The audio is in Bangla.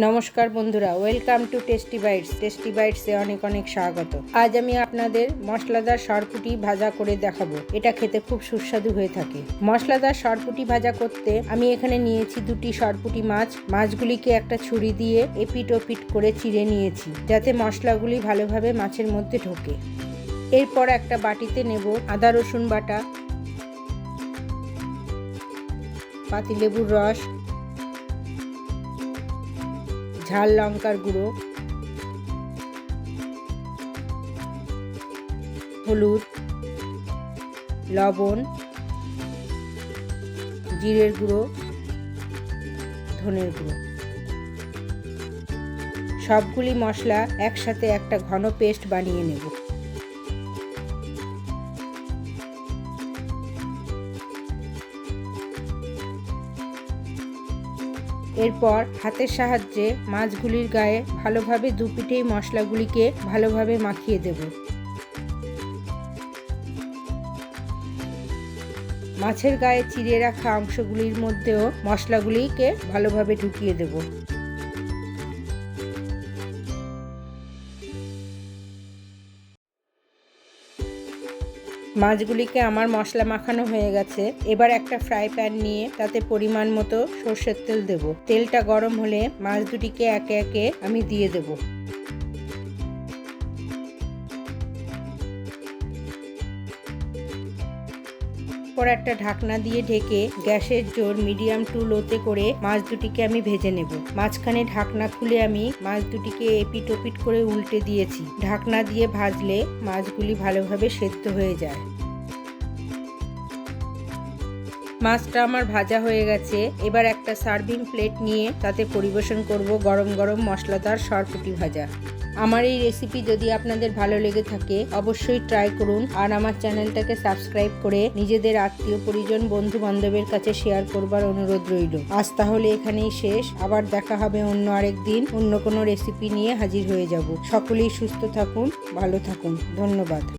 নমস্কার বন্ধুরা, ওয়েলকাম টু টেস্টি বাইটসে অনেক অনেক স্বাগত। আজ আমি আপনাদের মশলাদার সরপুটি ভাজা করে দেখাবো। এটা খেতে খুব সুস্বাদু হয়ে থাকে। মশলাদার সরপুটি ভাজা করতে আমি এখানে নিয়েছি দুটি সরপুটি মাছ। মাছগুলিকে একটা ছুরি দিয়ে এপিট ওপিট করে চিড়ে নিয়েছি, যাতে মশলাগুলি ভালোভাবে মাছের মধ্যে ঢোকে। এরপর একটা বাটিতে নেব আদা রসুন বাটা, পাতিলেবুর রস, ঝাল লঙ্কার গুঁড়ো, হলুদ, লবণ, জিরের গুঁড়ো, ধনের গুঁড়ো, সবগুলি মশলা একসাথে একটা ঘন পেস্ট বানিয়ে নেব। এরপর হাতের সাহায্যে মাছগুলির গায়ে ভালোভাবে দুপিঠেই মশলাগুলিকে ভালোভাবে মাখিয়ে দেব। মাছের গায়ে চিড়ে রাখা অংশগুলির মধ্যেও মশলাগুলিকে ভালোভাবে ঢুকিয়ে দেব। মাছগুলিকে আমার মশলা মাখানো হয়ে গেছে। এবার একটা ফ্রাই প্যান নিয়ে তাতে পরিমাণ মতো সর্ষের তেল দেব। তেলটা গরম হলে মাছ দুটিকে একে একে আমি দিয়ে দেব। পর একটা ঢাকনা দিয়ে ঢেকে গ্যাসের জোর মিডিয়াম টু লোতে করে মাছ দুটিকে আমি ভেজে নেব। মাঝখানে ঢাকনা খুলে আমি মাছ দুটিকে এপিট ওপিট করে উল্টে দিয়েছি। ঢাকনা দিয়ে ভাজলে মাছগুলি ভালোভাবে সেদ্ধ হয়ে যায়। মাছটা আমার ভাজা হয়ে গেছে। এবার একটা সার্ভিং প্লেট নিয়ে তাতে পরিবেশন করব গরম গরম মশলাদার সরপুটি ভাজা। আমার এই রেসিপি যদি আপনাদের ভালো লেগে থাকে অবশ্যই ট্রাই করুন, আর আমার চ্যানেলটাকে সাবস্ক্রাইব করে নিজেদের আত্মীয় পরিজন বন্ধু বান্ধবের কাছে শেয়ার করবার অনুরোধ রইল। আজ তাহলে এখানেই শেষ। আবার দেখা হবে অন্য আরেক দিন। অন্য কোনো রেসিপি নিয়ে হাজির হয়ে যাব। সকলেই সুস্থ থাকুন, ভালো থাকুন। ধন্যবাদ।